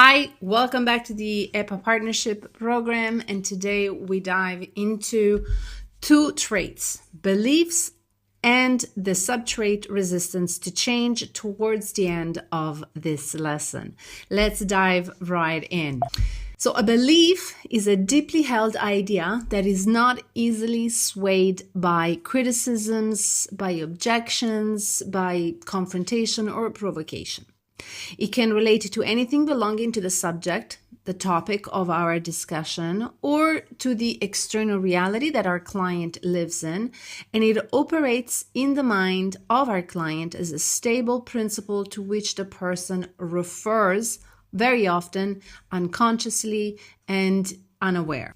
Hi, welcome back to the EPA Partnership Program, and today we dive into two traits, beliefs and the subtrait resistance to change towards the end of this lesson. Let's dive right in. So a belief is a deeply held idea that is not easily swayed by criticisms, by objections, by confrontation or provocation. It can relate to anything belonging to the subject, the topic of our discussion, or to the external reality that our client lives in, and it operates in the mind of our client as a stable principle to which the person refers very often unconsciously and unaware.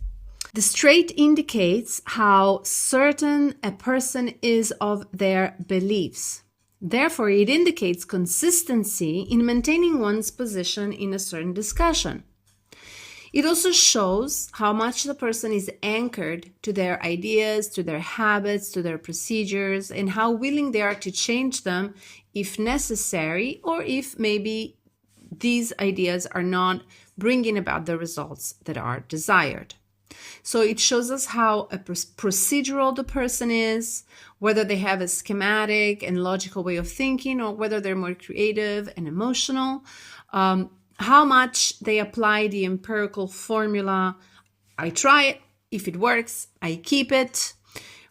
This trait indicates how certain a person is of their beliefs. Therefore, it indicates consistency in maintaining one's position in a certain discussion. It also shows how much the person is anchored to their ideas, to their habits, to their procedures, and how willing they are to change them if necessary, or if maybe these ideas are not bringing about the results that are desired. So it shows us how a procedural the person is, whether they have a schematic and logical way of thinking, or whether they're more creative and emotional, how much they apply the empirical formula. I try it. If it works, I keep it,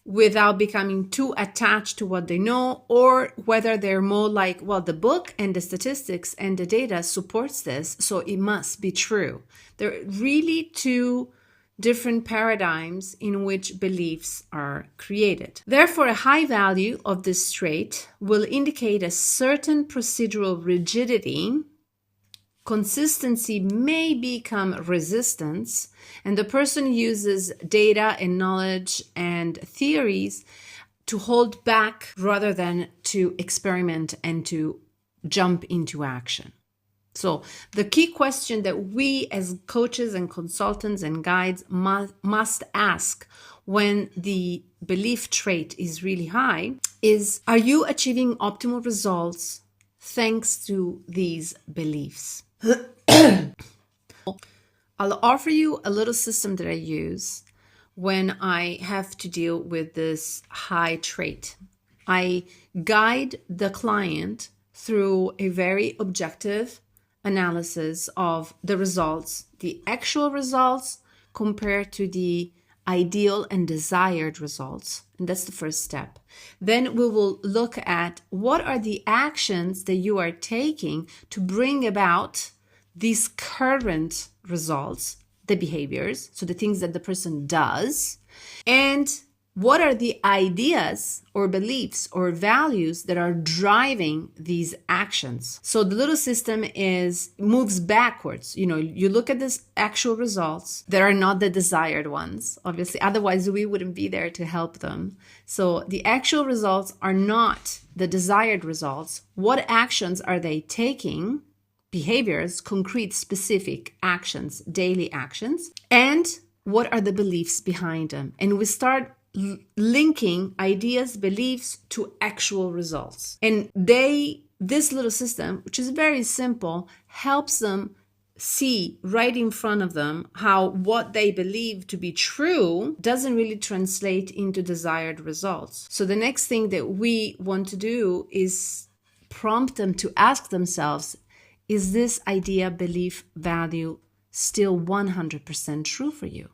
without becoming too attached to what they know, or whether they're more like, well, the book and the statistics and the data supports this, so it must be true. There are really two different paradigms in which beliefs are created. Therefore, a high value of this trait will indicate a certain procedural rigidity. Consistency may become resistance, and the person uses data and knowledge and theories to hold back rather than to experiment and to jump into action. So the key question that we as coaches and consultants and guides must ask when the belief trait is really high is, are you achieving optimal results thanks to these beliefs? I'll offer you a little system that I use when I have to deal with this high trait. I guide the client through a very objective analysis of the results, the actual results compared to the ideal and desired results. And that's the first step. Then we will look at what are the actions that you are taking to bring about these current results, the behaviors, so the things that the person does, and what are the ideas or beliefs or values that are driving these actions. So the little system moves backwards. You look at these actual results that are not the desired ones, obviously, otherwise we wouldn't be there to help them. So the actual results are not the desired results. What actions are they taking? Behaviors, concrete, specific actions, daily actions, and what are the beliefs behind them? And we start linking ideas, beliefs to actual results. And this little system, which is very simple, helps them see right in front of them how what they believe to be true doesn't really translate into desired results. So the next thing that we want to do is prompt them to ask themselves, is this idea, belief, value still 100% true for you?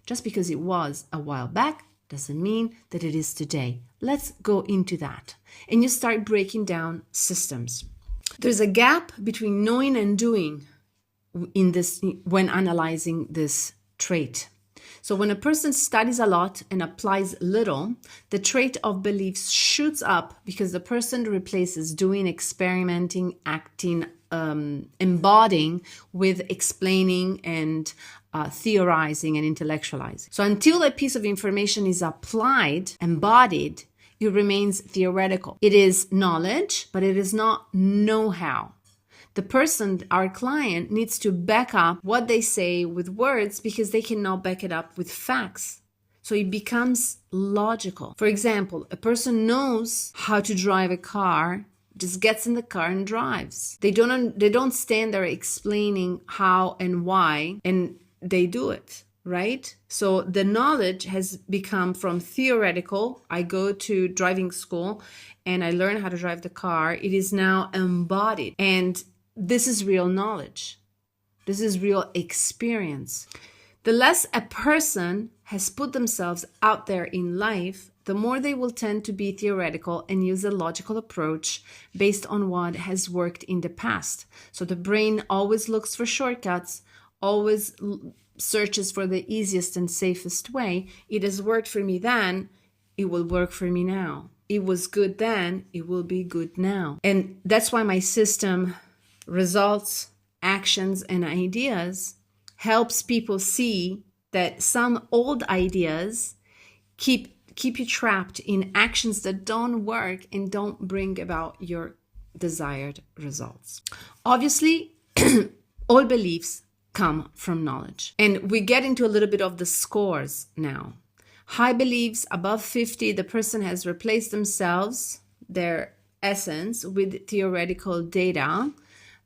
Just because it was a while back doesn't mean that it is today. Let's go into that. And you start breaking down systems. There's a gap between knowing and doing in this when analyzing this trait. So when a person studies a lot and applies little, the trait of beliefs shoots up because the person replaces doing, experimenting, acting, embodying with explaining and theorizing and intellectualizing. So until a piece of information is applied, embodied, it remains theoretical. It is knowledge, but it is not know-how. The person, our client, needs to back up what they say with words because they cannot back it up with facts. So it becomes logical. For example, a person knows how to drive a car just gets in the car and drives. They don't stand there explaining how and why, and they do it, right? So the knowledge has become from theoretical. I go to driving school and I learn how to drive the car. It is now embodied. And this is real knowledge. This is real experience. The less a person has put themselves out there in life, the more they will tend to be theoretical and use a logical approach based on what has worked in the past. So the brain always looks for shortcuts, always searches for the easiest and safest way. It has worked for me then, it will work for me now. It was good then, it will be good now. And that's why my system, results, actions, and ideas helps people see that some old ideas keep you trapped in actions that don't work and don't bring about your desired results. Obviously, all beliefs come from knowledge. And we get into a little bit of the scores now. High beliefs, above 50, the person has replaced themselves, their essence, with theoretical data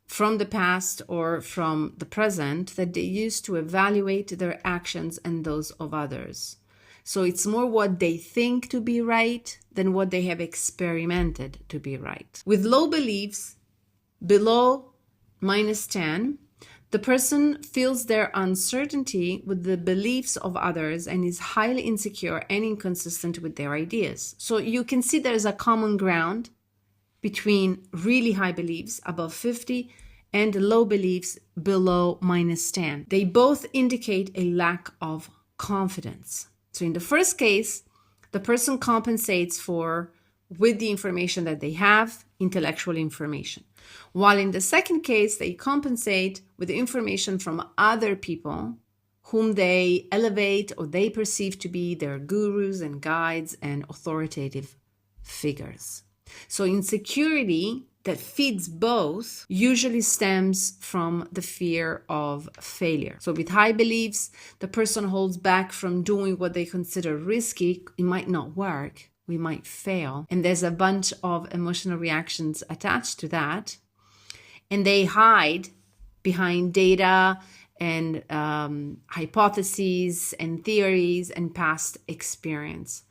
from the past or from the present that they use to evaluate their actions and those of others. So it's more what they think to be right than what they have experimented to be right. With low beliefs, below -10, the person feels their uncertainty with the beliefs of others and is highly insecure and inconsistent with their ideas. So you can see there's a common ground between really high beliefs above 50 and low beliefs below -10. They both indicate a lack of confidence. So in the first case, the person compensates with the information that they have, intellectual information. While in the second case, they compensate with the information from other people whom they elevate or they perceive to be their gurus and guides and authoritative figures. So insecurity that feeds both usually stems from the fear of failure. So with high beliefs, the person holds back from doing what they consider risky. It might not work. We might fail. And there's a bunch of emotional reactions attached to that. And they hide behind data and hypotheses and theories and past experience.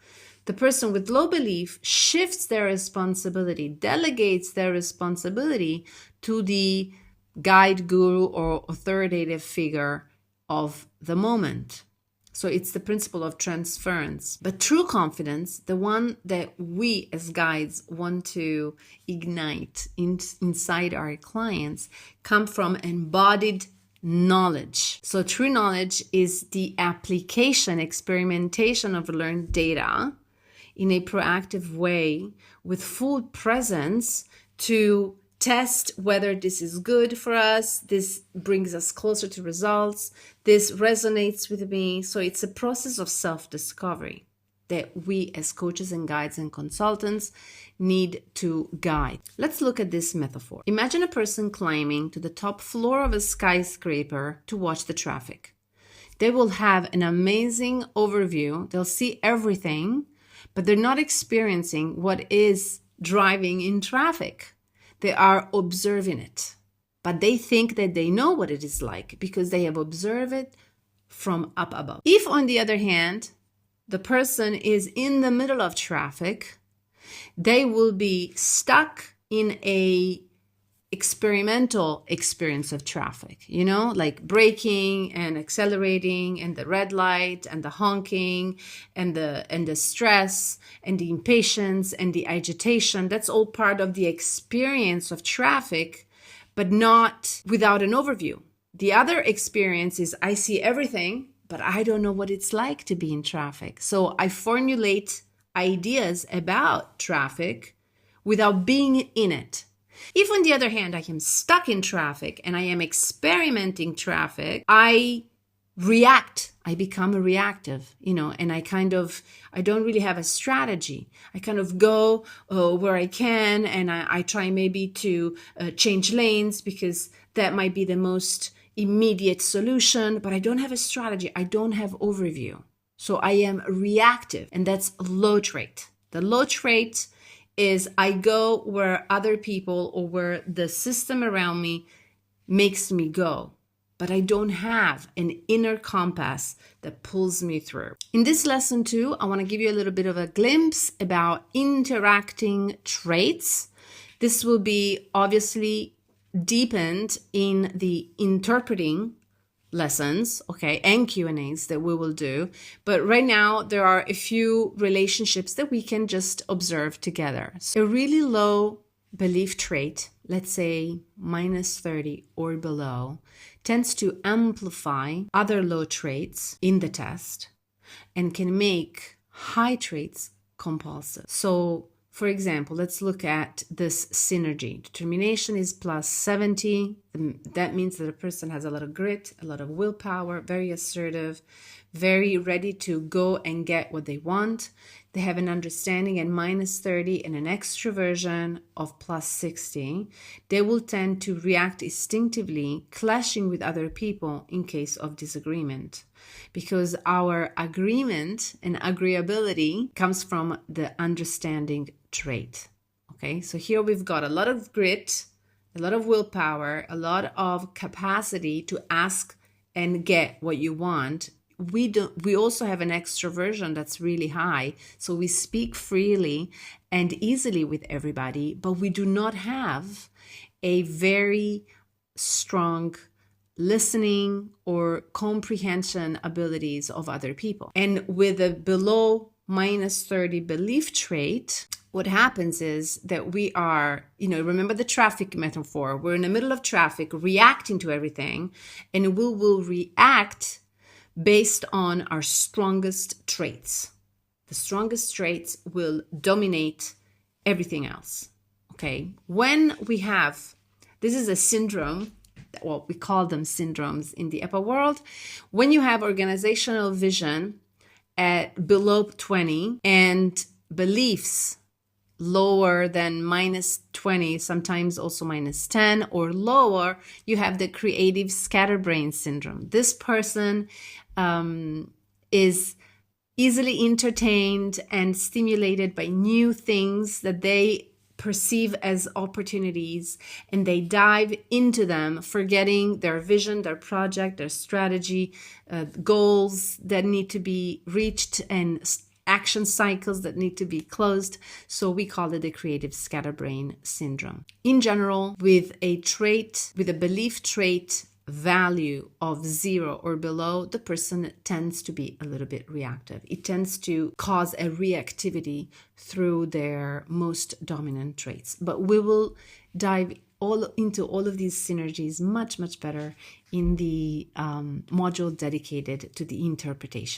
The person with low belief shifts their responsibility, delegates their responsibility to the guide, guru, or authoritative figure of the moment. So it's the principle of transference. But true confidence, the one that we as guides want to ignite inside our clients, come from embodied knowledge. So true knowledge is the application, experimentation of learned data in a proactive way with full presence to test whether this is good for us, this brings us closer to results, this resonates with me. So it's a process of self-discovery that we as coaches and guides and consultants need to guide. Let's look at this metaphor. Imagine a person climbing to the top floor of a skyscraper to watch the traffic. They will have an amazing overview. They'll see everything, but they're not experiencing what is driving in traffic. They are observing it, but they think that they know what it is like because they have observed it from up above. If, on the other hand, the person is in the middle of traffic, they will be stuck in a experimental experience of traffic, like braking and accelerating and the red light and the honking and the stress and the impatience and the agitation. That's all part of the experience of traffic, but not without an overview. The other experience is I see everything, but I don't know what it's like to be in traffic. So I formulate ideas about traffic without being in it. If, on the other hand, I am stuck in traffic and I am experimenting traffic, I react. I become reactive, and I don't really have a strategy. I kind of go where I can, and I try maybe to change lanes because that might be the most immediate solution, but I don't have a strategy. I don't have overview. So I am reactive, and that's low trait. The low trait is I go where other people or where the system around me makes me go, but I don't have an inner compass that pulls me through. In this lesson too, I want to give you a little bit of a glimpse about interacting traits. This will be obviously deepened in the interpreting lessons, okay, and Q&As that we will do. But right now, there are a few relationships that we can just observe together. So a really low belief trait, let's say -30 or below, tends to amplify other low traits in the test and can make high traits compulsive. So, for example, let's look at this synergy. Determination is +70. That means that a person has a lot of grit, a lot of willpower, very assertive, very ready to go and get what they want. They have an understanding at -30 and an extroversion of +60. They will tend to react instinctively, clashing with other people in case of disagreement. Because our agreement and agreeability comes from the understanding trait. Okay, so here we've got a lot of grit, a lot of willpower, a lot of capacity to ask and get what you want. We also have an extroversion that's really high, so we speak freely and easily with everybody, but we do not have a very strong listening or comprehension abilities of other people. And with a below -30 belief trait, what happens is that we are, remember the traffic metaphor, we're in the middle of traffic reacting to everything, and we will react based on our strongest traits. The strongest traits will dominate everything else, okay? When we have, this is a syndrome, well, we call them syndromes in the EPA world. When you have organizational vision at below 20 and beliefs lower than -20, sometimes also -10 or lower, you have the creative scatterbrain syndrome. This person is easily entertained and stimulated by new things that they perceive as opportunities, and they dive into them, forgetting their vision, their project, their strategy, goals that need to be reached, and action cycles that need to be closed. So we call it the creative scatterbrain syndrome. In general, with a belief trait value of 0 or below, the person tends to be a little bit reactive. It tends to cause a reactivity through their most dominant traits. But we will dive into all of these synergies much, much better in the module dedicated to the interpretation.